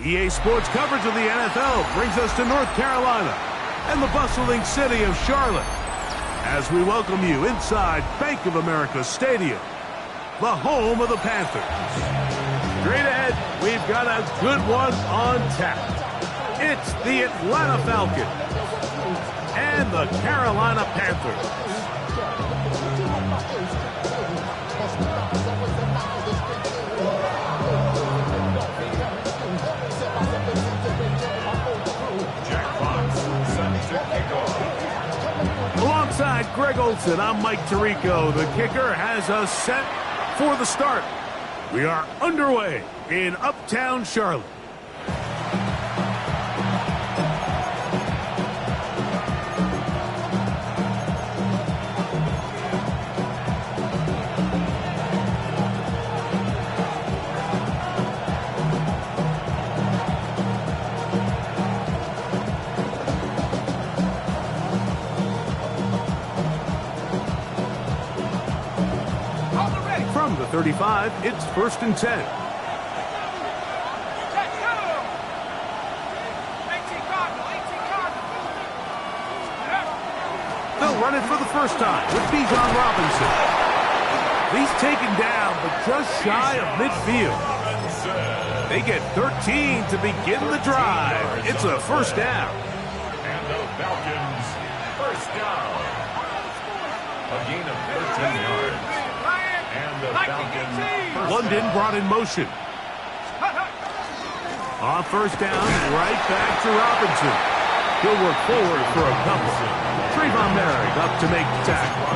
EA Sports coverage of the NFL brings us to North Carolina and the bustling city of Charlotte as we welcome you inside Bank of America Stadium, the home of the Panthers. Straight ahead, we've got a good one on tap. It's the Atlanta Falcons and the Carolina Panthers. Alongside Greg Olson, I'm Mike Tirico. The kicker has us set for the start. We are underway in Uptown Charlotte. From the 35, it's 1st and 10. They'll run it for the first time with Bijan Robinson. He's taken down, but just shy of midfield. They get 13 to begin the drive. It's a first down. And the Falcons, first down. A gain of 13 yards. And the Falcons, London brought in motion. On first down, right back to Robinson. He'll work forward for a couple. Trayvon Merrick up to make the tackle.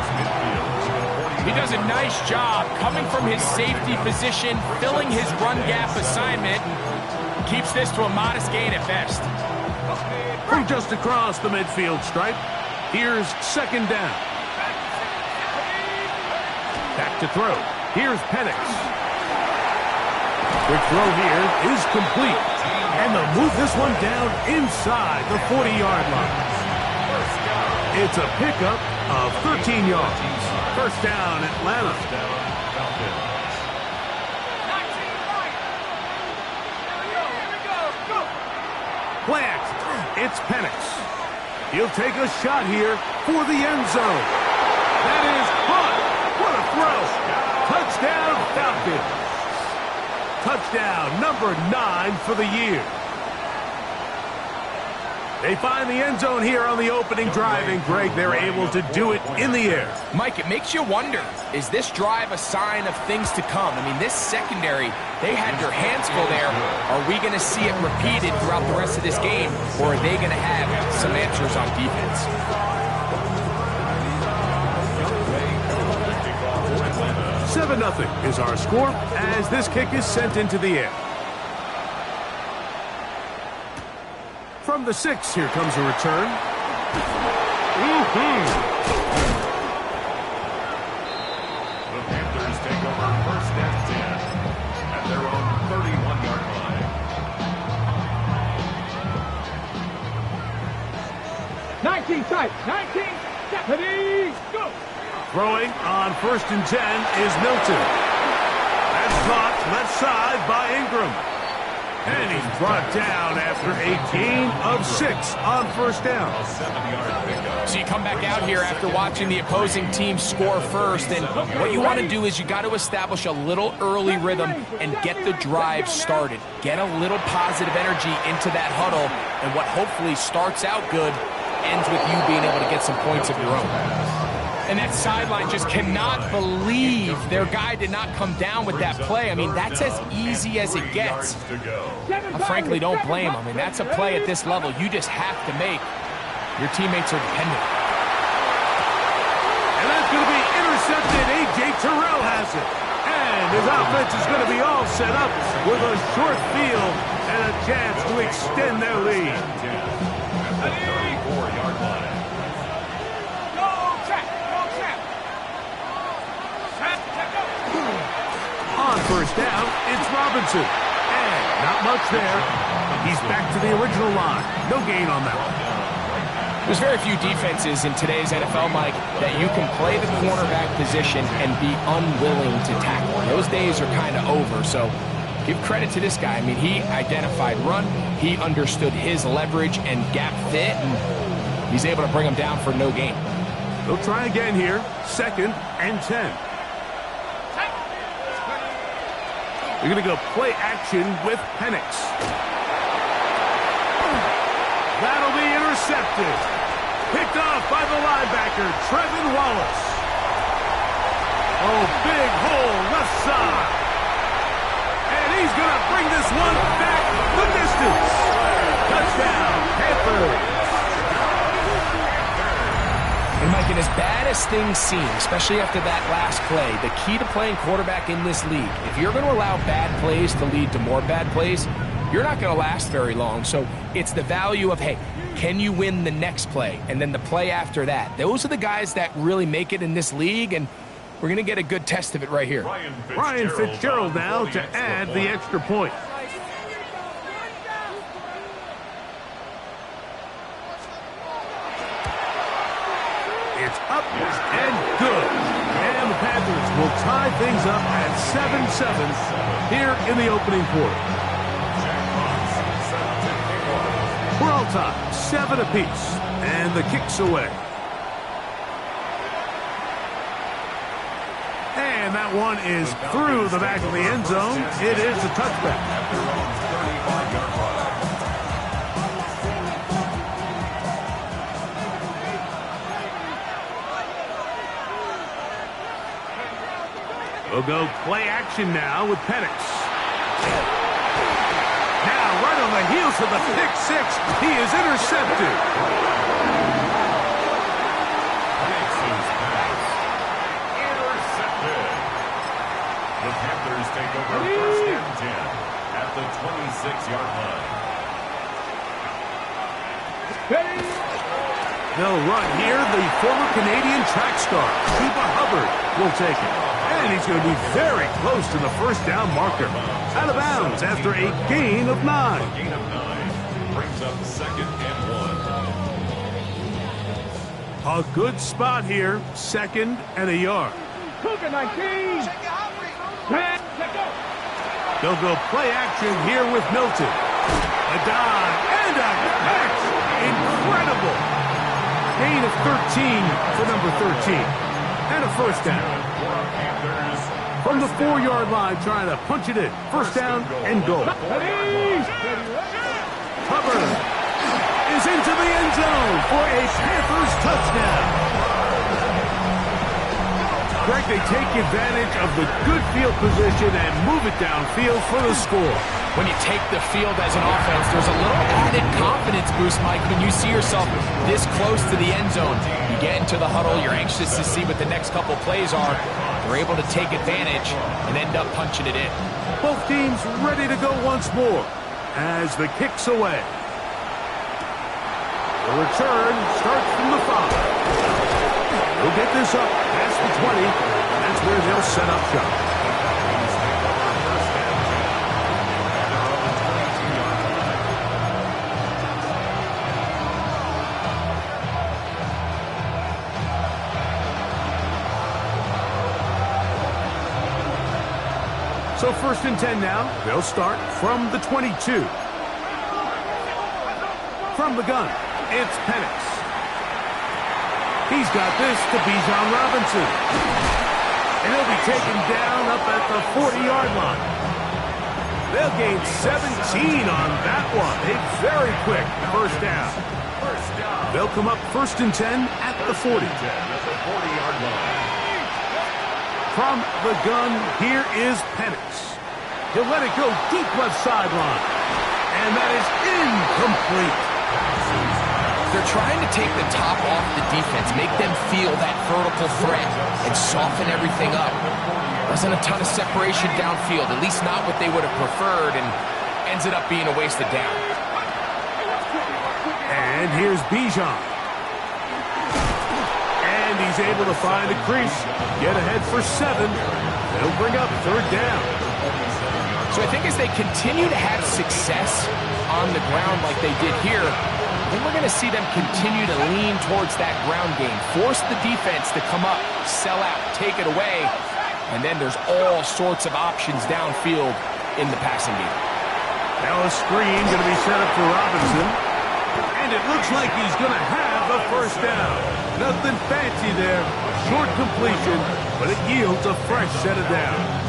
He does a nice job coming from his safety position, filling his run gap assignment. Keeps this to a modest gain at best. From just across the midfield stripe, here's second down. Back to throw. Here's Penix. Quick throw here is complete. And they'll move this one down inside the 40-yard line. It's a pickup of 13 yards. First down, Atlanta. Play action. It's Penix. He'll take a shot here for the end zone. That is caught. What a throw. Touchdown, Falcons. Touchdown number 9 for the year. They find the end zone here on the opening drive, and Greg, they're able to do it in the air. Mike, it makes you wonder, is this drive a sign of things to come? I mean, this secondary, they had their hands full there. Are we going to see it repeated throughout the rest of this game, or are they going to have some answers on defense? 7-0 is our score as this kick is sent into the air. From the 6, here comes a return. The Panthers take over first and 10 at their own 31-yard line. 19 tight, 19, Japanese, go! Throwing on 1st and 10 is Milton. That's caught left side by Ingram. And he's brought down after a gain of 6 on first down. A 7-yard pickup. So you come back out here after watching the opposing team score first, and what you want to do is you got to establish a little early rhythm and get the drive started. Get a little positive energy into that huddle, and what hopefully starts out good ends with you being able to get some points of your own. And that sideline just cannot believe their guy did not come down with that play. I mean, that's as easy as it gets. I frankly don't blame him. I mean, that's a play at this level you just have to make. Your teammates are dependent. And that's going to be intercepted. A.J. Terrell has it. And his offense is going to be all set up with a short field and a chance to extend their lead. At the 34-yard line. On first down, it's Robinson. And not much there. He's back to the original line. No gain on that one. There's very few defenses in today's NFL, Mike, that you can play the cornerback position and be unwilling to tackle. Those days are kind of over, so give credit to this guy. I mean, he identified run, he understood his leverage and gap fit, and he's able to bring him down for no gain. They'll try again here. 2nd and 10. They're going to go play action with Penix. That'll be intercepted. Picked off by the linebacker, Trevin Wallace. Oh, big hole left side. And he's going to bring this one back the distance. Touchdown, Panthers. And Mike, and as bad as things seem, especially after that last play, the key to playing quarterback in this league, if you're going to allow bad plays to lead to more bad plays, you're not going to last very long. So it's the value of, hey, can you win the next play? And then the play after that. Those are the guys that really make it in this league, and we're going to get a good test of it right here. Ryan Fitzgerald now to add the extra point. It's up and good. And the Panthers will tie things up at 7-7 here in the opening quarter. We're all tied, 7 apiece, and the kick's away. And that one is through the back of the end zone. It is a touchback. We'll go play action now with Penix. Now, right on the heels of the pick six, he is intercepted. The Panthers take over 1st and 10 at the 26-yard line. They'll run here. The former Canadian track star, Chuba Hubbard, will take it. And he's going to be very close to the first down marker. Out of bounds after a gain of 9. A gain of 9 brings up 2nd and 1. A good spot here. 2nd and a yard. Cougar 19. They'll go play action here with Milton. A dive and a catch. Incredible. Gain of 13 for number 13. And a first down. From the 4-yard line, trying to punch it in. First down and goal. Hubbard is into the end zone for a Panthers touchdown. Greg, they take advantage of the good field position and move it downfield for the score. When you take the field as an offense, there's a little added confidence boost, Mike, when you see yourself this close to the end zone. You get into the huddle, you're anxious to see what the next couple plays are. You're able to take advantage and end up punching it in. Both teams ready to go once more as the kick's away. The return starts from the 5. They'll get this up past the 20. That's where they'll set up shop. So 1st and 10 now. They'll start from the 22. From the gun, it's Penix. He's got this to Bijan Robinson. And he'll be taken down up at the 40-yard line. They'll gain 17 on that one. A very quick first down. They'll come up 1st and 10 at the 40. From the gun, here is Penix. He'll let it go deep left sideline. And that is incomplete. They're trying to take the top off the defense, make them feel that vertical threat, and soften everything up. Wasn't a ton of separation downfield, at least not what they would have preferred, and ends it up being a wasted down. And here's Bijan. And he's able to find a crease. Get ahead for 7. They'll bring up 3rd down. So I think as they continue to have success on the ground like they did here, I think we're going to see them continue to lean towards that ground game. Force the defense to come up, sell out, take it away, and then there's all sorts of options downfield in the passing game. Now a screen going to be set up for Robinson. And it looks like he's going to have a first down. Nothing fancy there. Short completion, but it yields a fresh set of downs.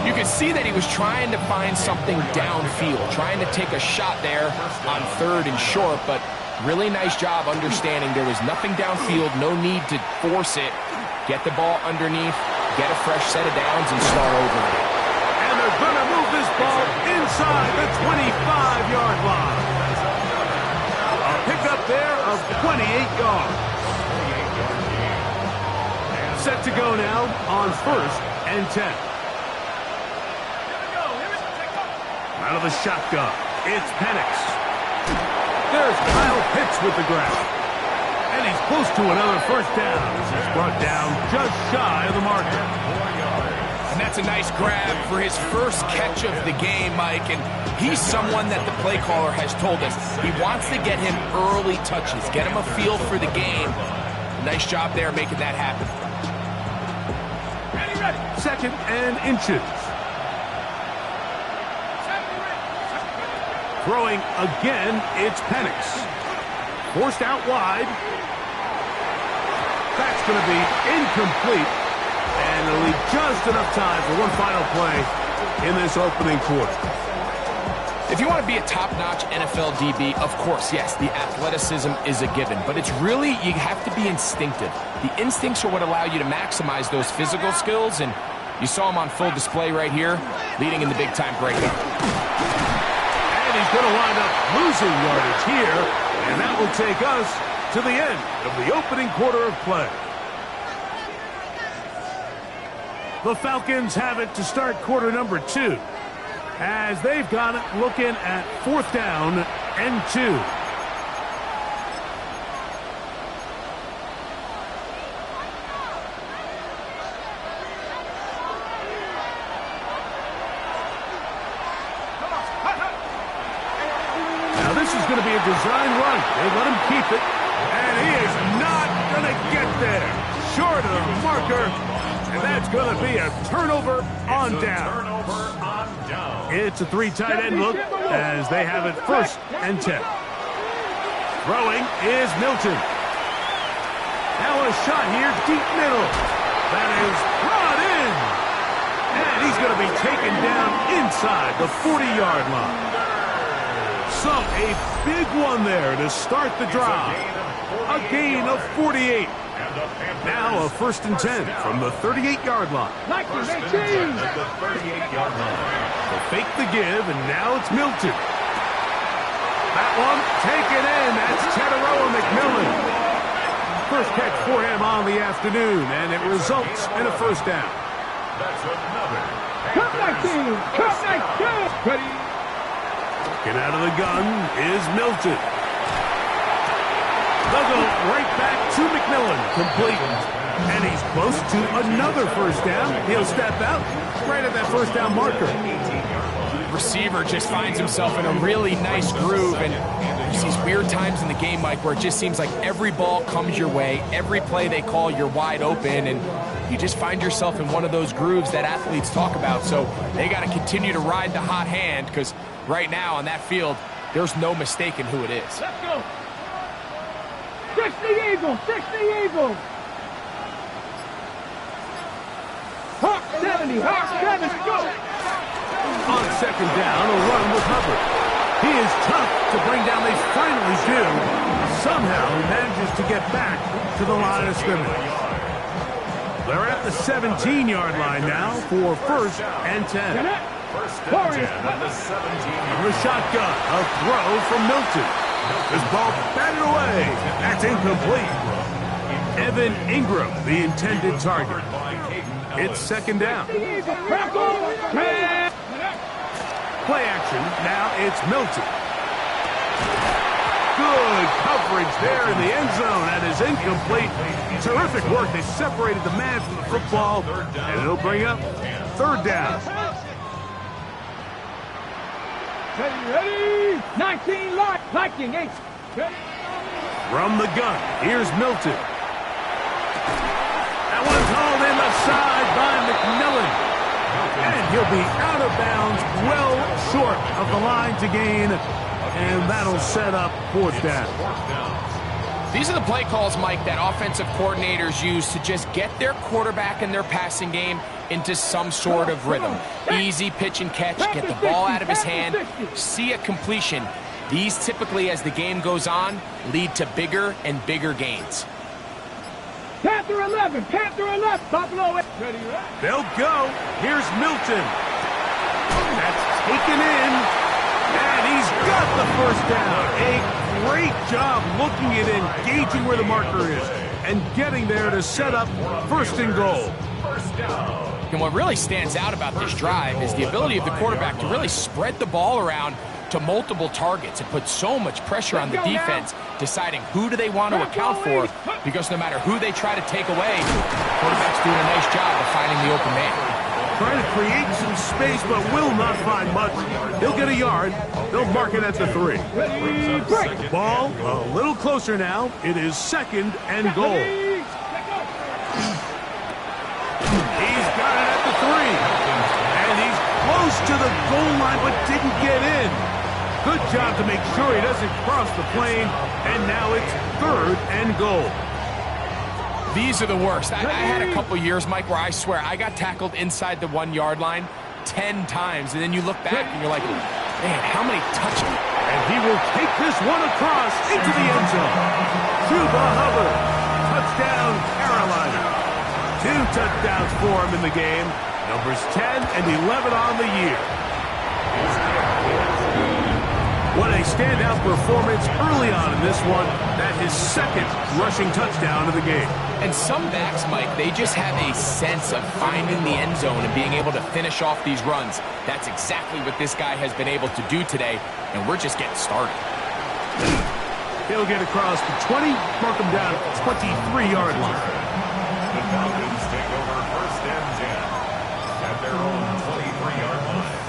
You can see that he was trying to find something downfield, trying to take a shot there on 3rd and short, but really nice job understanding there was nothing downfield, no need to force it. Get the ball underneath, get a fresh set of downs, and start over it. And they're going to move this ball inside the 25-yard line. A pickup there of 28 yards. Set to go now on 1st and 10. Out of the shotgun, it's Penix. There's Kyle Pitts with the grab. And he's close to another first down. He's brought down just shy of the marker. And that's a nice grab for his first catch of the game, Mike. And he's someone that the play caller has told us he wants to get him early touches, get him a feel for the game. Nice job there making that happen. 2nd and inches. Throwing again, it's Penix. Forced out wide. That's going to be incomplete. And it'll leave just enough time for one final play in this opening quarter. If you want to be a top-notch NFL DB, of course, yes, the athleticism is a given. But it's really, you have to be instinctive. The instincts are what allow you to maximize those physical skills. And you saw him on full display right here, leading in the big-time breakup. He's going to wind up losing yardage here, and that will take us to the end of the opening quarter of play. The Falcons have it to start quarter number 2, as they've got it looking at 4th down and 2. Going to be a design run. They let him keep it, and he is not going to get there. Short of the marker, and that's going to be a turnover on down. It's a 3 tight end look as they have it 1st and 10. Throwing is Milton. Now a shot here, deep middle. That is brought in, and he's going to be taken down inside the 40-yard line. So a big one there to start the drive. A gain of 48. Now a 1st and 10 from the 38-yard line. First and 10 at the 38-yard line. They'll fake the give, and now it's Milton. That one taken in. That's Tetairoa McMillan. First catch for him on the afternoon, and it results in a first down. That's another. Cut 19! Cut 19! Ready? Getting out of the gun is Milton. They'll go right back to McMillan, complete. And he's close to another first down. He'll step out right at that first down marker. Receiver just finds himself in a really nice groove, and there's these weird times in the game, Mike, where it just seems like every ball comes your way, every play they call, you're wide open, and you just find yourself in one of those grooves that athletes talk about. So they got to continue to ride the hot hand, because right now on that field, there's no mistaking who it is. Let's go! 60 Eagles! 60 Eagles! Hawk 70! Hawk 70! Go! On 2nd down, a run with Hubbard. He is tough to bring down. They finally do. Somehow he manages to get back to the line of scrimmage. They're at the 17-yard line now for 1st and 10. First and 10 at the 17. From the shotgun, a throw from Milton. This ball batted away. That's incomplete. Evan Ingram, the intended target. It's 2nd down. Play action. Now it's Milton. Good coverage there in the end zone. That is incomplete. Terrific work. They separated the man from the football, and it'll bring up 3rd down. Ready? 19 lock. Liking 8. From the gun, here's Milton. That one's hauled in the side by McMillan. And he'll be out of bounds, well short of the line to gain, and that'll set up fourth down. These are the play calls, Mike, that offensive coordinators use to just get their quarterback and their passing game into some sort of rhythm. Easy pitch and catch, get the ball out of his hand, see a completion. These typically, as the game goes on, lead to bigger and bigger gains. Panther 11, Panther 11, Buffalo. Ready, right? They'll go. Here's Milton. That's taken in, and he's got the first down. A great job looking at engaging where the marker is and getting there to set up first and goal. And what really stands out about this drive is the ability of the quarterback to really spread the ball around to multiple targets and put so much pressure on the defense, deciding who do they want to account for, because no matter who they try to take away, the quarterback's doing a nice job of finding the open man. Trying to create some space, but will not find much. He'll get a yard. They'll mark it at the 3. Ready, break. Ball a little closer now. It is second and goal. He's got it at the 3. And he's close to the goal line, but didn't get in. Good job to make sure he doesn't cross the plane. And now it's third and goal. These are the worst. I had a couple years, Mike, where I swear I got tackled inside the 1-yard line 10 times. And then you look back and you're like, man, how many touches? And he will take this one across into the end zone. Chuba Hubbard. Touchdown, Carolina. 2 touchdowns for him in the game. Numbers 10 and 11 on the year. What a standout performance early on in this one. That his second rushing touchdown of the game. And some backs, Mike, they just have a sense of finding the end zone and being able to finish off these runs. That's exactly what this guy has been able to do today, and we're just getting started. He'll get across the 20, mark him down at the 23-yard line. The Falcons take over first and 10 at their own 23-yard line.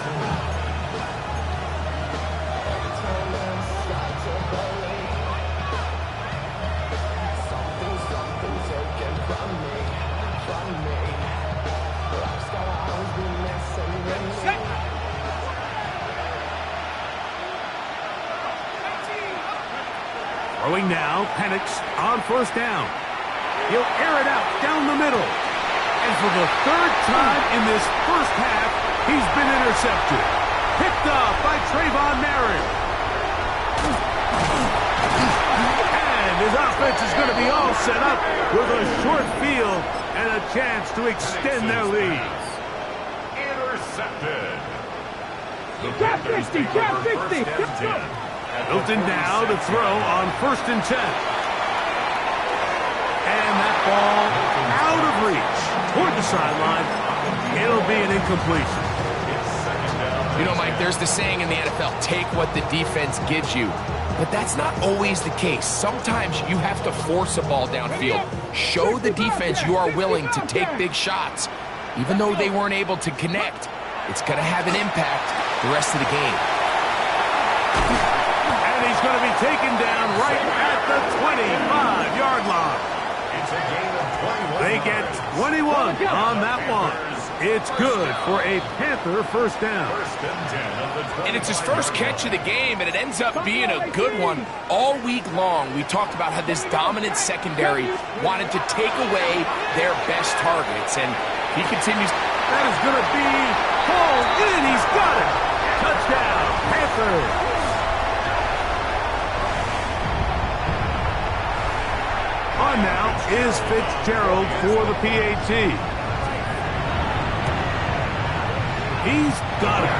Throwing now, Penix on first down. He'll air it out down the middle. And for the third time in this first half, he's been intercepted. Picked up by Trayvon Merritt. And his offense is going to be all set up with a short field and a chance to extend their lead. Intercepted. Got 50, got 50. Let's go. Milton now to throw on first and 10. And that ball out of reach toward the sideline. It'll be an incompletion. You know, Mike, there's the saying in the NFL, take what the defense gives you. But that's not always the case. Sometimes you have to force a ball downfield. Show the defense you are willing to take big shots. Even though they weren't able to connect, it's going to have an impact the rest of the game. And he's going to be taken down right at the 25-yard line. It's a gain of 21. They get 21 on that one. It's good for a Panther first down. First and 10 of the 20. And it's his first catch of the game, and it ends up being a good one. All week long, we talked about how this dominant secondary wanted to take away their best targets, and he continues. That is going to be hauled in. He's got it. Touchdown, Panthers. On now is Fitzgerald for the PAT. He's got it.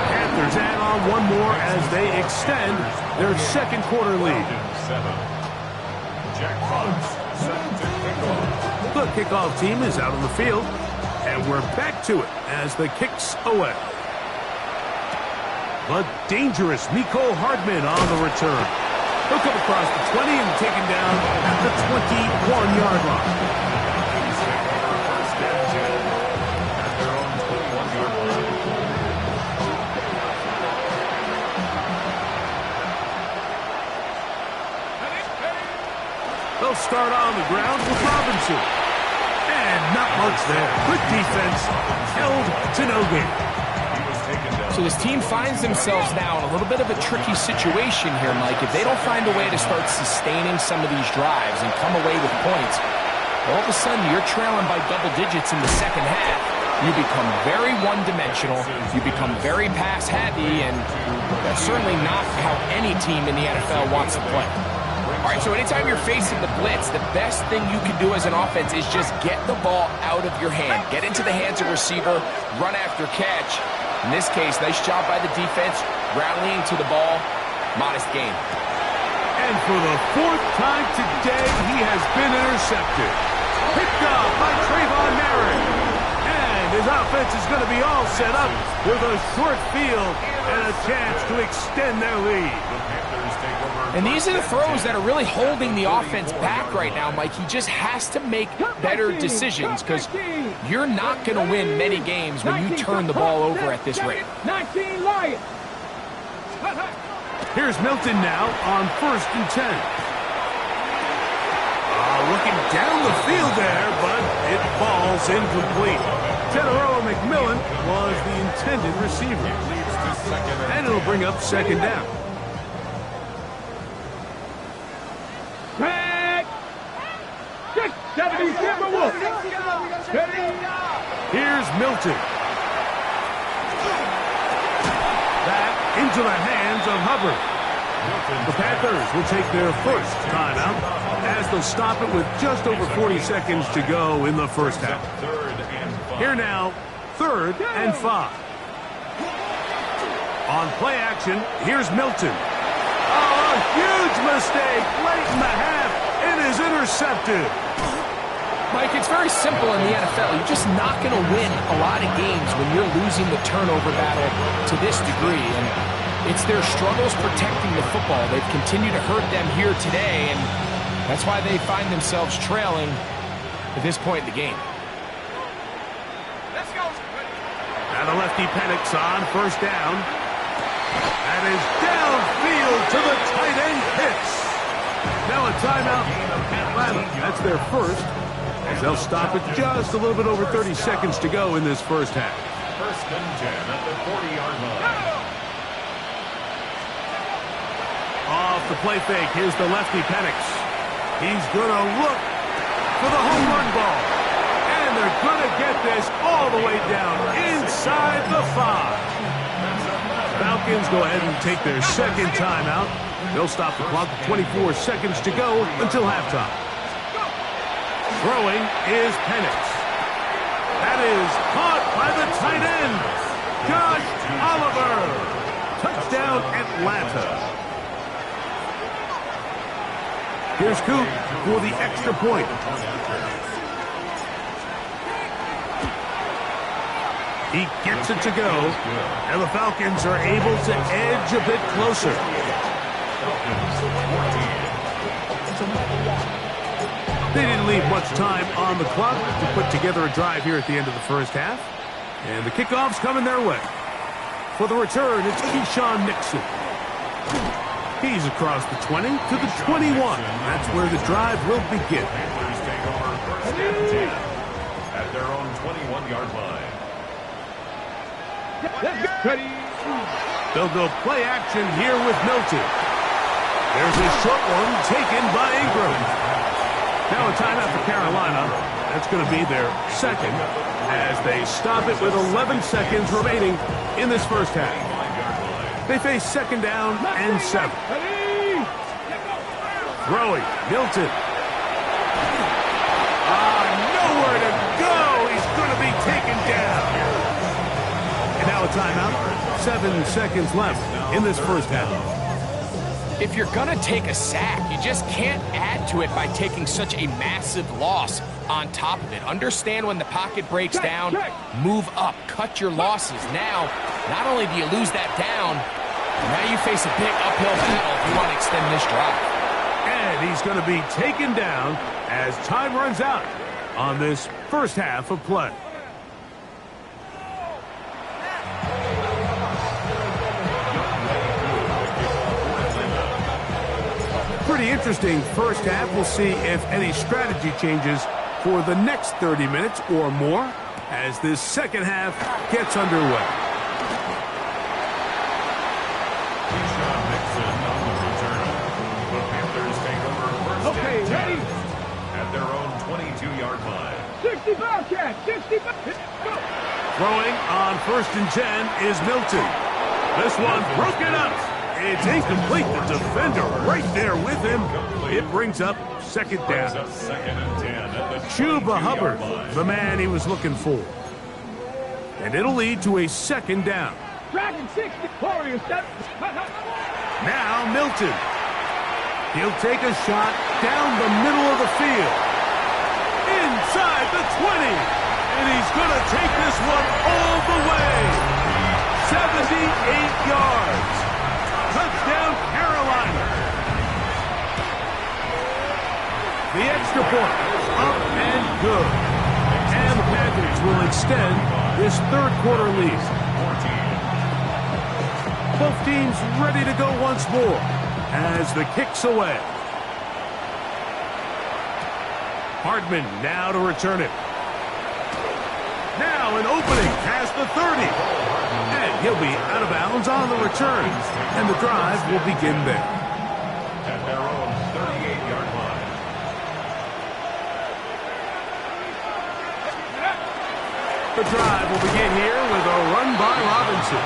Panthers add on one more as they extend their second quarter lead. Jack Fox set to kickoff. The kickoff team is out on the field, and we're back to it as the kick's away. But dangerous Mecole Hardman on the return. He'll come across the 20 and taken down at the 21-yard line. First and 10 at their own 21-yard line. They'll start on the ground with Robinson. And Not much there. Good defense. Held to no gain. So this team finds themselves now in a little bit of a tricky situation here, Mike. If they don't find a way to start sustaining some of these drives and come away with points, all of a sudden you're trailing by double digits in the second half. You become very one-dimensional. You become very pass-heavy, and that's certainly not how any team in the NFL wants to play. All right, so anytime you're facing the blitz, the best thing you can do as an offense is just get the ball out of your hand. Get into the hands of receiver, run after catch. In this case, nice job by the defense, rallying to the ball. Modest gain. And for the fourth time today, he has been intercepted. Picked up by Trayvon Merrick. And his offense is going to be all set up with a short field and a chance to extend their lead. And these are the throws that are really holding the offense back right now, Mike. He just has to make better decisions because you're not going to win many games when you turn the ball over at this rate. 19 Lions. Here's Milton now on 1st and 10. Looking down the field there, but it falls incomplete. Teteroa McMillan was the intended receiver. And it'll bring up 2nd down. Back. 70 Timberwolves. Here's Milton. Back into the hands of Hubbard. The Panthers will take their first timeout as they'll stop it with just over 40 seconds to go in the first half. Here now, 3rd and 5. On play action, here's Milton. Oh, a huge mistake late in the half. It is intercepted. Mike, it's very simple in the NFL. You're just not going to win a lot of games when you're losing the turnover battle to this degree. And it's their struggles protecting the football. They've continued to hurt them here today, and that's why they find themselves trailing at this point in the game. Let's go. And the lefty Penix on 1st down. That is downfield to the tight end Pitts. Now a timeout, Atlanta. That's their first. As they'll stop it just a little bit over 30 seconds to go in this first half. 1st and 10 at the 40-yard line. Off the play fake, here's the lefty Penix. He's going to look for the home run ball. And they're going to get this all the way down inside the 5. Falcons go ahead and take their 2nd timeout. They'll stop the clock with 24 seconds to go until halftime. Throwing is Penix. That is caught by the tight end, Josh Oliver. Touchdown, Atlanta. Here's Coop for the extra point. He gets it to go, and the Falcons are able to edge a bit closer. They didn't leave much time on the clock to put together a drive here at the end of the first half. And the kickoff's coming their way. For the return, it's Keyshawn Nixon. He's across the 20 to the 21. That's where the drive will begin. Panthers take over 1st and 10 at their own 21-yard line. Ready. They'll go play action here with Milton. There's a short one taken by Ingram. Now a timeout for Carolina. That's going to be their 2nd as they stop it with 11 seconds remaining in this first half. They face 2nd down and 7. Throwing, Milton. Nowhere to go. He's going to be taken down. And now a timeout. 7 seconds left in this first half. If you're going to take a sack, you just can't add to it by taking such a massive loss on top of it. Understand when the pocket breaks down, move up, cut your losses. Now, not only do you lose that down, now you face a big uphill battle if you want to extend this drive. And he's going to be taken down as time runs out on this first half of play. Pretty interesting first half. We'll see if any strategy changes for the next 30 minutes or more as this second half gets underway. Keyshawn Nixon on the return. The Panthers take over first Okay, and 10 ready? at their own 22-yard line. 65 cat, 65. Go. Throwing on 1st and 10 is Milton. This one broken up. It's incomplete. The defender right there with him. It brings up second Brings down. up second and 10 at the Chuba 22-yard Hubbard, line. the man he was looking for. And it'll lead to a second down. Dragon 60. Warriors, step. Now Milton. He'll take a shot down the middle of the field. Inside the 20. And he's going to take this one all the way. 78 yards. Touchdown, Carolina. The extra point up and good. And the Panthers will extend this third quarter lead. 14. Both teams ready to go once more as the kick's away. Hardman now to return it. Now an opening past the 30. And he'll be out of bounds on the return. And the drive will begin there. At their own 38-yard line. The drive will begin here with a run by Robinson.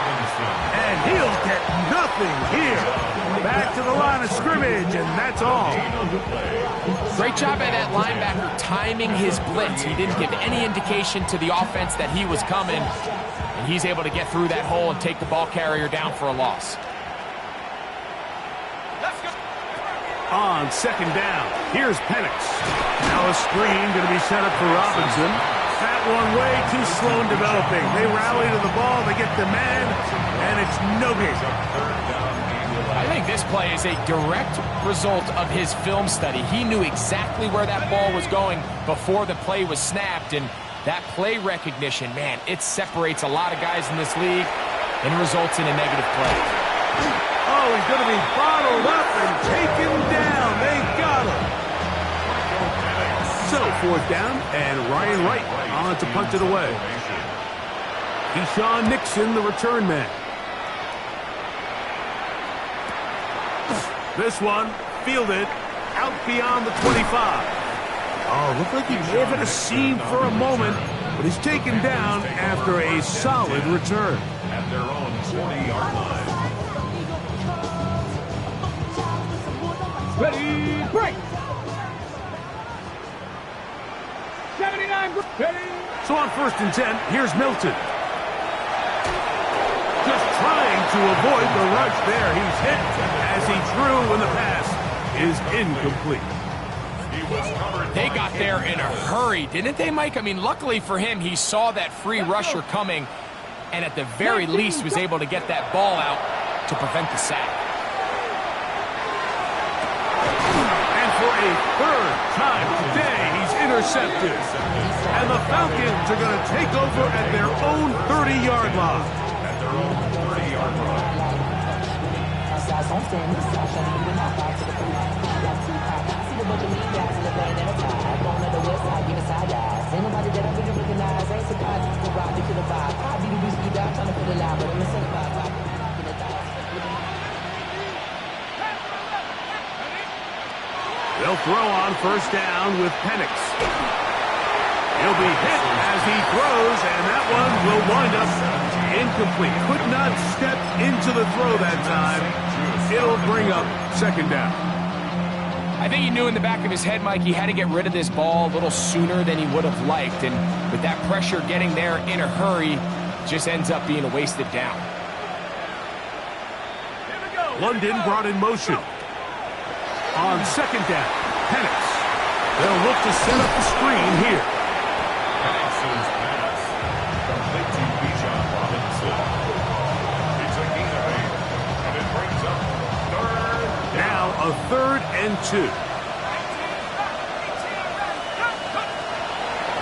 And he'll get nothing here. Back to the line of scrimmage, and that's all. Great job by that linebacker timing his blitz. He didn't give any indication to the offense that he was coming, and he's able to get through that hole and take the ball carrier down for a loss. On second down, here's Penix. Now a screen going to be set up for Robinson. That one way too slow in developing. They rally to the ball, they get the man, and it's no good. I think this play is a direct result of his film study. He knew exactly where that ball was going before the play was snapped, and that play recognition, man, it separates a lot of guys in this league and results in a negative play. Oh, he's going to be bottled up and taken down. They got him. So, fourth down, and Ryan Wright on to punt it away. Keyshawn Nixon, the return man. This one fielded out beyond the 25. Oh, looked like he may have had a seam for a moment, but he's taken down after a solid return. At their own 40-yard line. Ready, break. 79, ready. So on 1st and 10, here's Milton. Just trying to avoid the rush there. He's hit as he threw when the pass is incomplete. They got there in a hurry, didn't they, Mike? I mean, luckily for him, he saw that free rusher coming, and at the very least was able to get that ball out to prevent the sack. And for a third time today, he's intercepted. And the Falcons are going to take over at their own 30-yard line. At their own 30-yard line. They'll throw on 1st down with Penix. He'll be hit as he throws, and that one will wind up incomplete. Could not step into the throw that time. It'll bring up second down. I think he knew in the back of his head, Mike, he had to get rid of this ball a little sooner than he would have liked. And with that pressure getting there in a hurry, just ends up being a wasted down. London brought in motion. On second down, Penix. They'll look to set up the screen here. Penix's pass. Complete to Bijan Robinson. It's a gain of 8. And it brings up third. Now a 3rd and 2.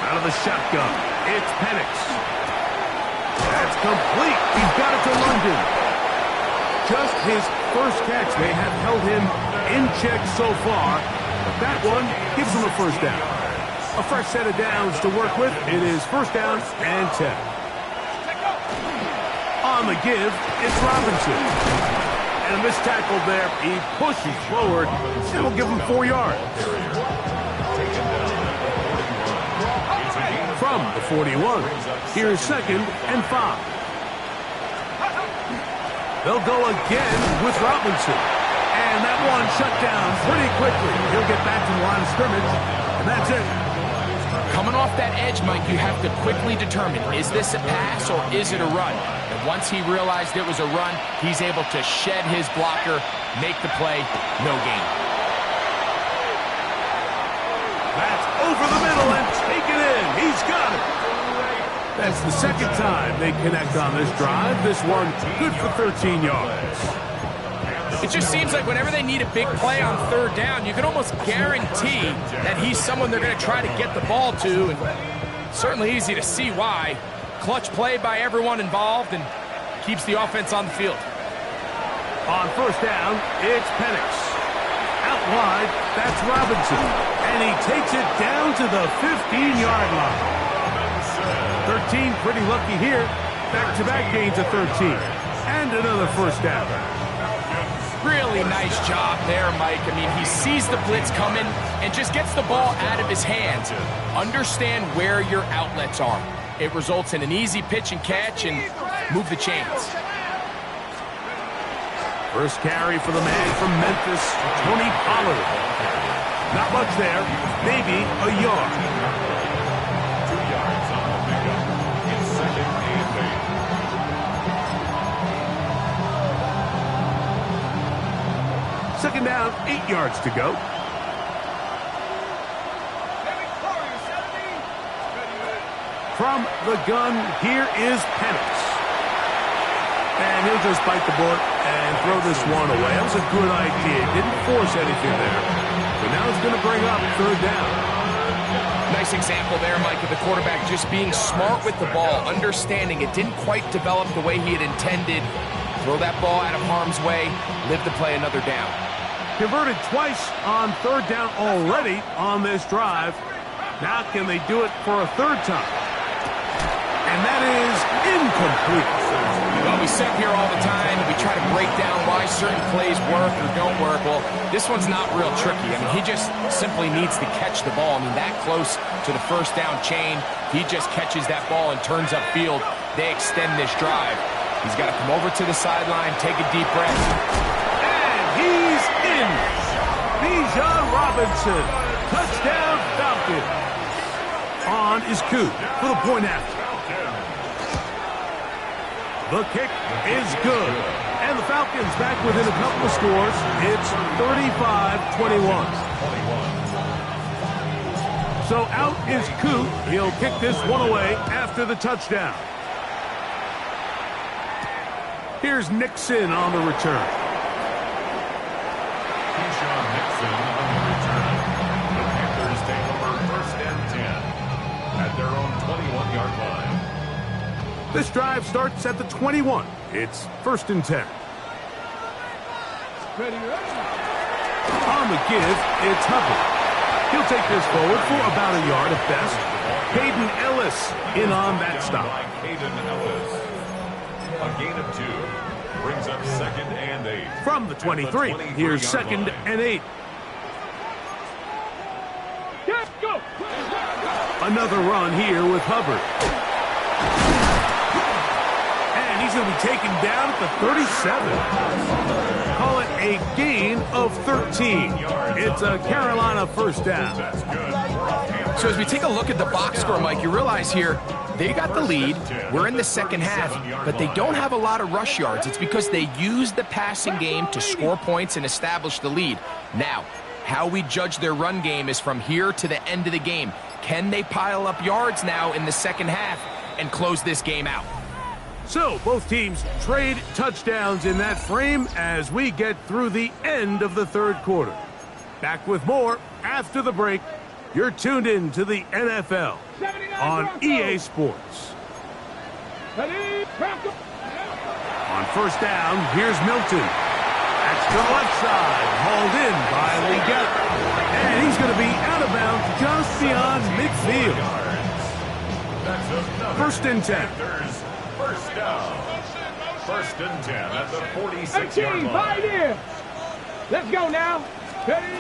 Out of the shotgun, it's Penix. That's complete. He's got it to London. Just his first catch. They have held him in check so far. But that one gives him a 1st down. A fresh set of downs to work with. It is first down and 10. On the give, it's Robinson. And a missed tackle there. He pushes forward, and will give him 4 yards. From the 41, here's second and 5. They'll go again with Robinson. And that one shut down pretty quickly. He'll get back to the line of scrimmage, and that's it. Coming off that edge, Mike, you have to quickly determine, is this a pass or is it a run? And once he realized it was a run, he's able to shed his blocker, make the play, no gain. That's over the middle and taken in. He's got it. That's the second time they connect on this drive. This one good for 13 yards. It just seems like whenever they need a big play on third down, you can almost guarantee that he's someone they're going to try to get the ball to. And certainly easy to see why. Clutch play by everyone involved and keeps the offense on the field. On first down, it's Penix. Out wide, that's Robinson. And he takes it down to the 15-yard line. 13, pretty lucky here. Back-to-back gains of 13. And another first down. Really nice job there, Mike. I mean, he sees the blitz coming and just gets the ball out of his hands. Understand where your outlets are. It results in an easy pitch and catch and move the chains. First carry for the man from Memphis, Tony Pollard. Not much there, maybe a yard. 2 yards on the pickup. It's second and 8. Second down, 8 yards to go. From the gun, here is Penix. And he'll just bite the bullet and throw this one away. That was a good idea. Didn't force anything there. So now it's going to bring up third down. Nice example there, Mike, of the quarterback just being smart with the ball, understanding it didn't quite develop the way he had intended. Throw that ball out of harm's way, live to play another down. Converted twice on third down already on this drive. Now can they do it for a third time? And that is incomplete. Well, we sit here all the time and we try to break down why certain plays work or don't work. Well, this one's not real tricky. I mean, he just simply needs to catch the ball. I mean, that close to the first down chain, he just catches that ball and turns upfield. They extend this drive. He's got to come over to the sideline, take a deep breath. And he's in. Bijan Robinson. Touchdown Falcons. On is Coop for the point after. The kick is good. And the Falcons back within a couple of scores. It's 35-21. So out is Coop. He'll kick this one away after the touchdown. Here's Nixon on the return. Keyshawn Nixon on the return. The Panthers take over first and 10 at their own 21-yard line. This drive starts at the 21. It's first and 10. On the give, it's Hubbard. He'll take this forward for about a yard at best. Hayden Ellis in on that stop. Hayden Ellis. A gain of 2 brings up second and 8. From the 23, here's second and 8. Go! Another run here with Hubbard. And he's going to be taken down at the 37. Call it a gain of 13. It's a Carolina first down. So as we take a look at the box score, Mike, you realize here they got the lead. We're in the second half, but they don't have a lot of rush yards. It's because they used the passing game to score points and establish the lead. Now, how we judge their run game is from here to the end of the game. Can they pile up yards now in the second half and close this game out? So both teams trade touchdowns in that frame as we get through the end of the third quarter. Back with more after the break. You're tuned in to the NFL on EA Sports. On first down, here's Milton. That's to the left side, hauled in by Leggett. And he's going to be out of bounds just beyond midfield. First and 10. First down. First and 10 at the 46-yard line. Right here. Let's go now. Ready?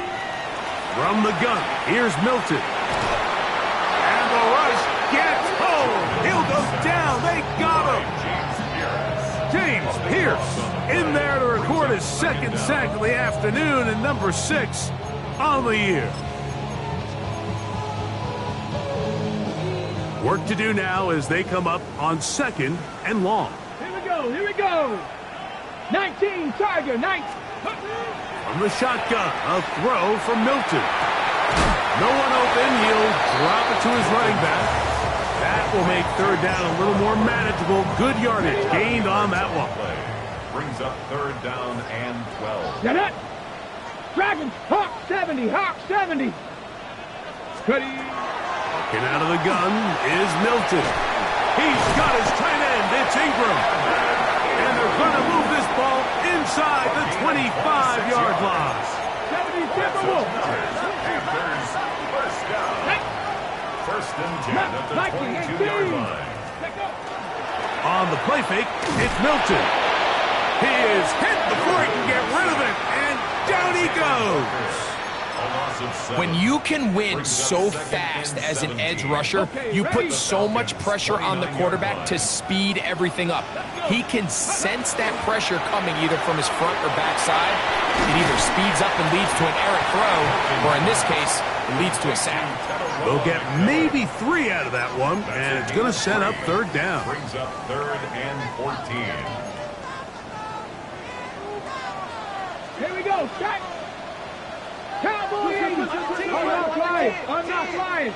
From the gun, here's Milton. And the rush gets home. He'll go down. They got him. James Pierce in there to record his second sack of the afternoon and number 6 on the year. Work to do now as they come up on 2nd and long. Here we go. 19, Tiger, 19. From the shotgun, a throw from Milton. No one open, he'll drop it to his running back. That will make 3rd down a little more manageable. Good yardage gained on that one. Brings up 3rd down and 12. Get it. Dragons, Hawk 70, Hawk 70. Ready. Walking out of the gun is Milton. He's got his tight end. It's Ingram. And they're going to move this ball inside the 25-yard line. 70 Timberwolves. Panthers, first down. First and 10 at the 22-yard line. On the play fake, it's Milton. He is hit before he can get rid of it, and down he goes. When you can win so fast as an edge rusher, you put so much pressure on the quarterback to speed everything up. He can sense that pressure coming either from his front or back side. It either speeds up and leads to an errant throw, or in this case, it leads to a sack. They'll get maybe 3 out of that one, and it's going to set up 3rd down. Brings up 3rd and 14. Here we go, set. Cowboy 80. I'm not flying. I'm not flying.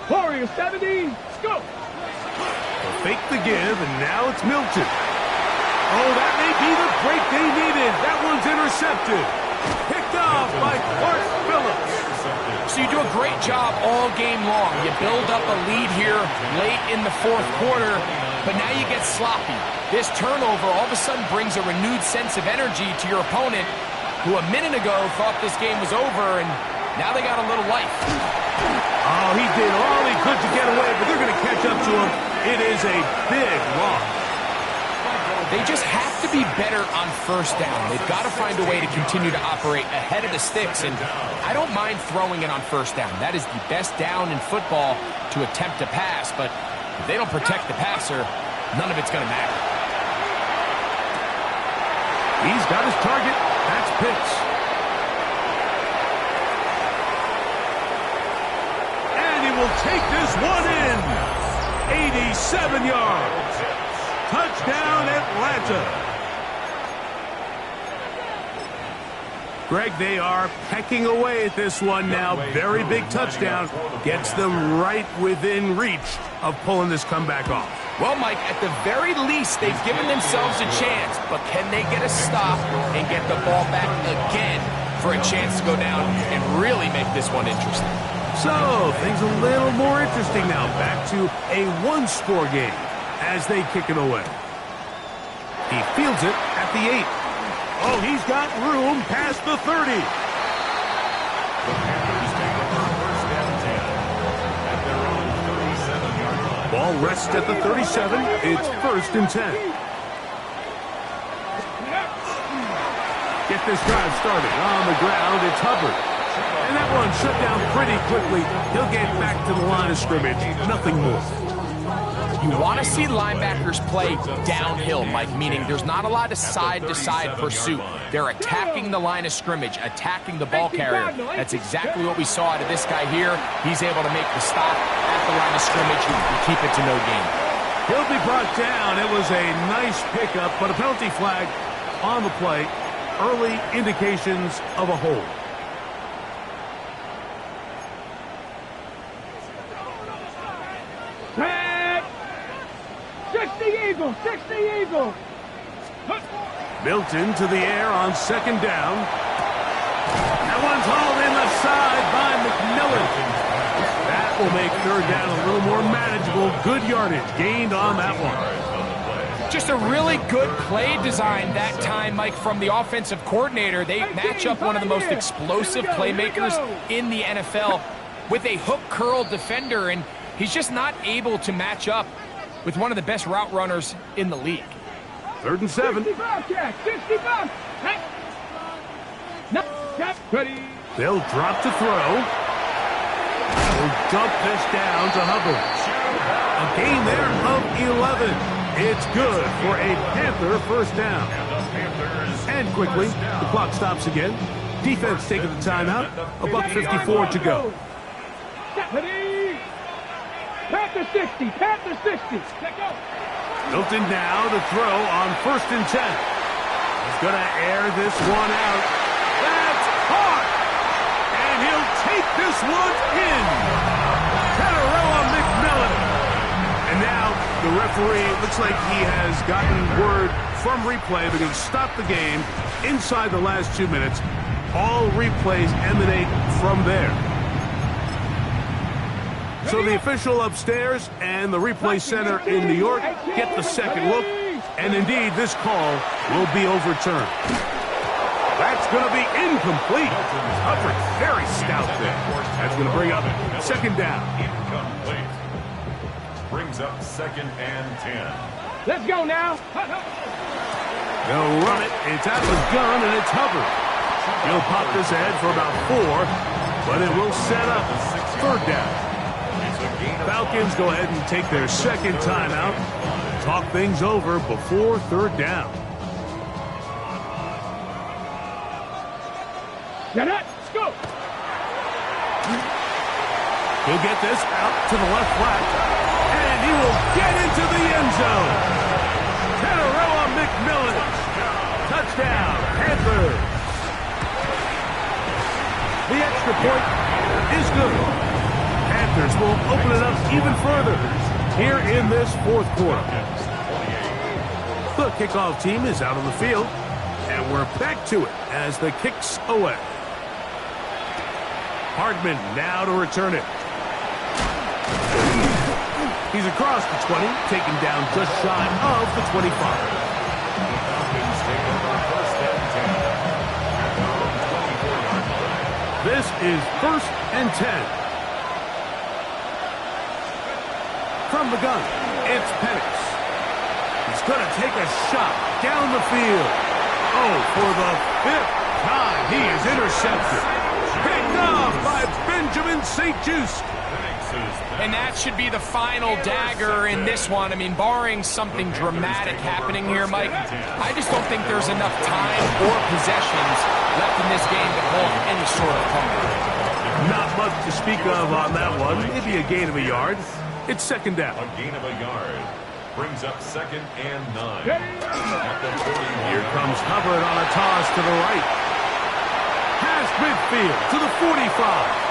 Warrior 70. Let's go. They'll fake the give, and now it's Milton. Oh, that may be the break they needed. That one's intercepted. Picked off by Clark Phillips. So you do a great job all game long. You build up a lead here late in the 4th quarter, but now you get sloppy. This turnover all of a sudden brings a renewed sense of energy to your opponent, who a minute ago thought this game was over, and now they got a little life. Oh, he did all he could to get away, but they're going to catch up to him. It is a big loss. They just have to be better on 1st down. They've got to find a way to continue to operate ahead of the sticks, and I don't mind throwing it on 1st down. That is the best down in football to attempt to pass, but if they don't protect the passer, none of it's going to matter. He's got his target. That's Pitts. And he will take this one in. 87 yards. Touchdown, Atlanta. Greg, they are pecking away at this one now. Very big touchdown. Gets them right within reach of pulling this comeback off. Well, Mike, at the very least, they've given themselves a chance, but can they get a stop and get the ball back again for a chance to go down and really make this one interesting? So, things a little more interesting now. Back to a one-score game as they kick it away. He fields it at the 8. Oh, he's got room past the 30. The Panthers take it for first and 10 at their own 37-yard line. Ball rests at the 37. It's 1st and 10. Get this drive started. On the ground, it's Hubbard. And that one shut down pretty quickly. He'll get back to the line of scrimmage. Nothing more. You want to see linebackers play downhill, Mike, meaning there's not a lot of side-to-side pursuit. They're attacking the line of scrimmage, attacking the ball carrier. That's exactly what we saw out of this guy here. He's able to make the stop at the line of scrimmage and keep it to no gain. He'll be brought down. It was a nice pickup, but a penalty flag on the play. Early indications of a hold. Red! 60 Eagles! 60 Eagles! Milton to the air on 2nd down. That one's hauled in the side by McMillan. That will make 3rd down a little more manageable. Good yardage gained on that one. Just a really good play design that time, Mike, from the offensive coordinator. They match up one of the most explosive playmakers in the NFL with a hook curl defender, and he's just not able to match up with one of the best route runners in the league. 3rd and 7. 65. Ready. They'll drop to throw. They'll dump this down to Hubbard. A gain there of 11. It's good for a Panther first down. And quickly, the clock stops again. Defense taking the timeout. $1:54 to go. Ready. Panther 60. Panther 60. Let go. Hilton now to throw on 1st and 10. He's going to air this one out. That's caught. And he'll take this one in. Tetairoa McMillan. And now the referee, looks like he has gotten word from replay that he'll stop the game inside the last 2 minutes. All replays emanate from there. So the official upstairs and the replay center in New York get the second look, and indeed this call will be overturned. That's going to be incomplete. Hubbard very stout there. That's going to bring up 2nd down. Incomplete. Brings up 2nd and 10. Let's go now. They'll run it. It's out of the gun, and it's Hubbard. He'll pop this ahead for about 4, but it will set up 3rd down. Falcons go ahead and take their 2nd timeout. Talk things over before 3rd down. Get it. Let's go. He'll get this out to the left flat, and he will get into the end zone. Tetairoa McMillan. Touchdown, Panthers. The extra point is good. Panthers will open it up even further here in this 4th quarter. The kickoff team is out on the field, and we're back to it as the kick's away. Hardman now to return it. He's across the 20, taken down just shy of the 25. This is 1st and 10. From the gun, it's Penix. He's going to take a shot down the field. Oh, for the 5th time, he is intercepted. Picked off by Benjamin St-Juste. And that should be the final dagger in this one. I mean, barring something dramatic happening here, Mike, I just don't think there's enough time or possessions left in this game to hold any sort of comeback. Not much to speak of on that one. Maybe a gain of a yard. It's 2nd down. A gain of a yard. Brings up 2nd and 9. Here comes Hubbard on a toss to the right. Past midfield to the 45.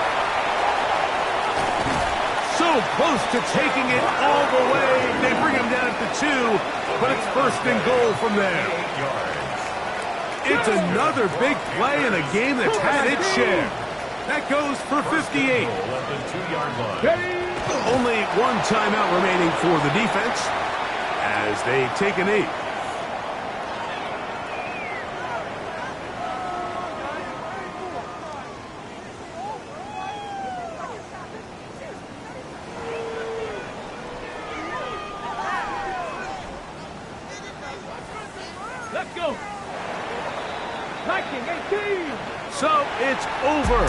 So close to taking it all the way. They bring him down at the 2, but it's 1st and goal from there. It's another big play in a game that's had its share. That goes for 58. At the 2-yard line. Only 1 timeout remaining for the defense as they take a knee. Let's go. 19, 18. So it's over.